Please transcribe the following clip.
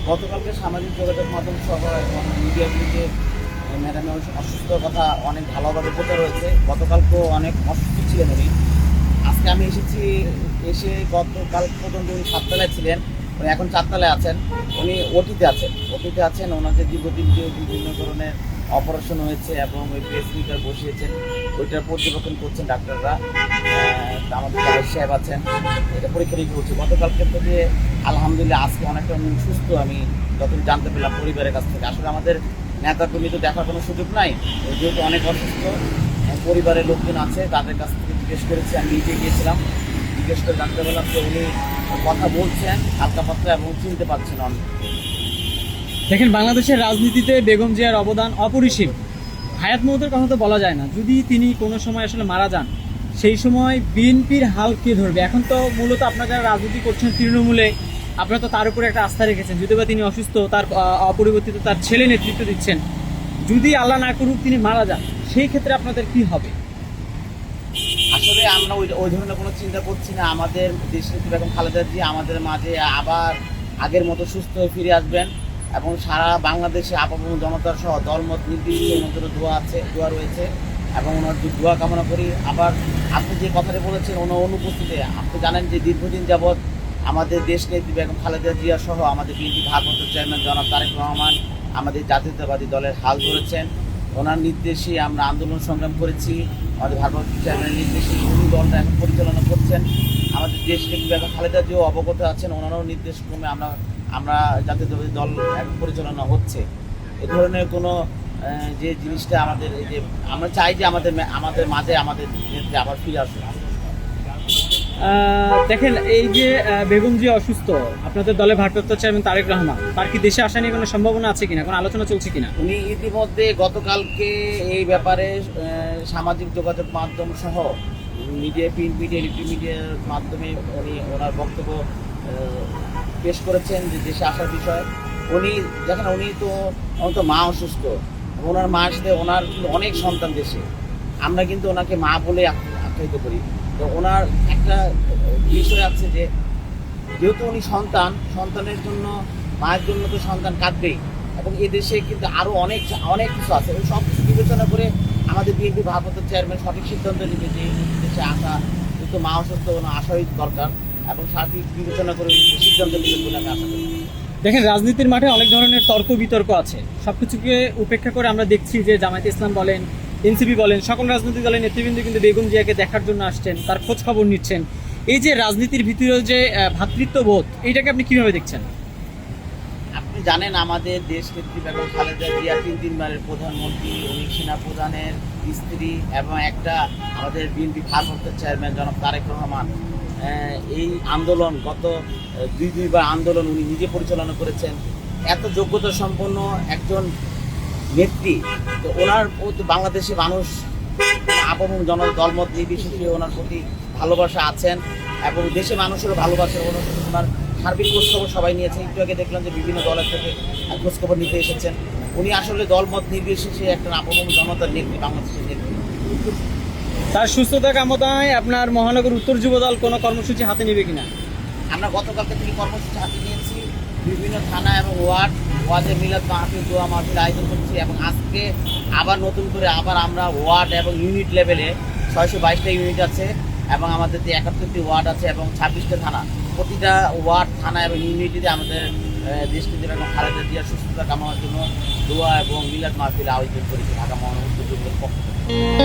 গতকালকে সামাজিক যোগাযোগ মাধ্যম সহ এবং মিডিয়াগুলিতে ম্যাডামের অসুস্থতার কথা অনেক ভালোভাবে প্রচার হয়েছে। গতকালকেও অনেক অসুস্থ ছিলেন উনি। আজকে আমি এসেছি, এসে গতকাল পর্যন্ত উনি 7 তলায় ছিলেন, উনি এখন 4 তলায় আছেন। উনি ওটিতে আছেন। ওনাকে দীর্ঘদিন যে বিভিন্ন ধরনের অপারেশন হয়েছে এবং ওই পেসমেকার বসিয়েছেন, ওইটার পর্যবেক্ষণ করছেন ডাক্তাররা। আমাদের জাহিদ সাহেব আছেন, এটা পরীক্ষা নিরীক্ষা হচ্ছে। গতকালকে থেকে আলহামদুলিল্লাহ আজকে অনেকটা উনি সুস্থ, আমি যতটুকু জানতে পারলাম পরিবারের কাছ থেকে। আসলে আমাদের নেতাকর্মী তো দেখার কোনো সুযোগ নাই, যেহেতু অনেক অসুস্থ। পরিবারের লোকজন আছে, তাদের কাছ থেকে জিজ্ঞেস করেছি, আমি নিজে গিয়েছিলাম, জিজ্ঞেস করে জানতে পারলাম যে উনি কথা বলছেন হালকা পাতলা এবং চিনতে পারছেন অনেক। দেখেন, বাংলাদেশের রাজনীতিতে বেগম জিয়ার অবদান অপরিসীম। হায়াত মৌতের কথা তো বলা যায় না। যদি তিনি কোনো সময় আসলে মারা যান, সেই সময় বিএনপির হাল কে ধরবে? এখন তো মূলত আপনারা যারা রাজনীতি করছেন তৃণমূলে, আপনারা তো তার উপরে একটা আস্থা রেখেছেন। যদিও বা তিনি অসুস্থ, তার অপরিবর্তিত তার ছেলে নেতৃত্ব দিচ্ছেন। যদি আল্লাহ না করুক তিনি মারা যান, সেই ক্ষেত্রে আপনাদের কি হবে? আসলে আমরা ওই ধরনের কোনো চিন্তা করছি না। আমাদের দেশনেত্রী বেগম খালেদা জিয়া আমাদের মাঝে আবার আগের মতো সুস্থ হয়ে ফিরে আসবেন এবং সারা বাংলাদেশে আপামর জনতার সহ দলমত নির্বিশেষে ওনার দোয়া রয়েছে এবং ওনার দোয়া কামনা করি। আবার আপনি যে কথাটা বলেছেন ওনার অনুপস্থিতিতে, আপনি জানেন যে দীর্ঘদিন যাবৎ আমাদের দেশনেত্রী বেগম খালেদা জিয়া সহ আমাদের বিএনপি ভারপ্রাপ্ত চেয়ারম্যান জনাব তারেক রহমান আমাদের জাতীয়তাবাদী দলের হাল ধরেছেন। ওনার নির্দেশে আমরা আন্দোলন সংগ্রাম করেছি। আমাদের ভারপ্রাপ্ত চেয়ারম্যানের নির্দেশে উনি দলটা এখন পরিচালনা করছেন। আমাদের দেশনেত্রী বেগম খালেদা জিয়াও অবগত আছেন, ওনারও নির্দেশক্রমে আমরা জাতীয়তাবাদী দল এখন পরিচালনা হচ্ছে। এ ধরনের কোনো যে জিনিসটা আমাদের এই যে আমরা চাই যে আমাদের মাঝে আমাদের নেত্রী আবার ফিরে আসুন। দেখেন, এই যে বেগম জিয়া অসুস্থ, আপনাদের দলে ভারপ্রাপ্ত চেয়ারম্যান তারেক রহমান, তার কি দেশে আসা নিয়ে কোনো সম্ভাবনা আছে কিনা, কোনো আলোচনা চলছে কিনা? উনি ইতিমধ্যে গতকালকে এই ব্যাপারে সামাজিক যোগাযোগ মাধ্যম সহ মিডিয়া, প্রিন্ট মিডিয়া, ইলেকট্রিক মিডিয়ার মাধ্যমে উনি ওনার বক্তব্য পেশ করেছেন যে দেশে আসার বিষয়ে। উনি দেখেন, উনি তো মা অসুস্থ, ওনার মার সাথে ওনার কিন্তু অনেক সন্তান দেশে। আমরা কিন্তু ওনাকে মা বলে আখ্যায়িত করি। তো ওনার একটা বিষয় আছে যে যেহেতু উনি সন্তানের জন্য, মায়ের জন্য তো সন্তান কাঁদবেই এবং এদেশে কিন্তু আরও অনেক কিছু আছে। ওই সব কিছু বিবেচনা করে আমাদের বিএনপি ভারপ্রাপ্ত চেয়ারম্যান সঠিক সিদ্ধান্ত নেবে যে দেশে আসা, যেহেতু মা অসুস্থ, আসাই দরকার এবং সঠিক বিবেচনা করে সিদ্ধান্ত নেবেন বলে আমি আশা করি। দেখেন, রাজনীতির মাঠে অনেক ধরনের তর্ক বিতর্ক আছে। সবকিছুকে উপেক্ষা করে আমরা দেখছি যে জামায়াতে ইসলাম বলেন, এনসিপি বলেন, সকল রাজনৈতিক দলের নেতৃবৃন্দ কিন্তু বেগম জিয়াকে দেখার জন্য আসছেন, তার খোঁজ খবর নিচ্ছেন। এই যে রাজনীতির ভিতরে যে ভ্রাতৃত্ববোধ, এইটাকে আপনি কিভাবে দেখছেন? আপনি জানেন আমাদের দেশ নেত্রী বেগম খালেদা জিয়া 3 বারের প্রধানমন্ত্রী, উনি সেনা প্রধানের স্ত্রী এবং একটা আমাদের বিএনপি ভারপ্রাপ্ত চেয়ারম্যান জনাব তারেক রহমান। এই আন্দোলন গত দুইবার আন্দোলন উনি নিজে পরিচালনা করেছেন। এত যোগ্যতা সম্পন্ন একজন নেত্রী, তো ওনার বাংলাদেশে মানুষ আপামর দলমত নির্বিশেষে ওনার প্রতি ভালোবাসা আছেন এবং দেশে মানুষেরও ভালোবাসা। ওনার সার্বিক খোঁজখবর সবাই নিয়েছে। একটু আগে দেখলাম যে বিভিন্ন দলের থেকে খোঁজখবর নিতে এসেছেন। উনি আসলে দলমত নির্বিশেষে একটা আপামর জনতার নেত্রী, বাংলাদেশের নেত্রী। তার সুস্থতা কামনায় আপনার মহানগর উত্তর যুবদল কোনো কর্মসূচি হাতে নেবে কিনা? আমরা গতকালকে থেকে কর্মসূচি হাতে নিয়েছি। বিভিন্ন থানা এবং ওয়ার্ডে মিলাদ মাহফিল, দোয়া মাহফিল আয়োজন করছি এবং আজকে আবার নতুন করে আমরা ওয়ার্ড এবং ইউনিট লেভেলে 622টা ইউনিট আছে এবং আমাদের যে 71টি ওয়ার্ড আছে এবং 26টা থানা, প্রতিটা ওয়ার্ড, থানা এবং ইউনিটিতে আমাদের দেশনেত্রী বেগম খালেদা জিয়ার সুস্থতা কামনার জন্য দোয়া এবং মিলাদ মাহফিল আয়োজন করেছি ঢাকা মহানগর উত্তর যুবদলের পক্ষ থেকে।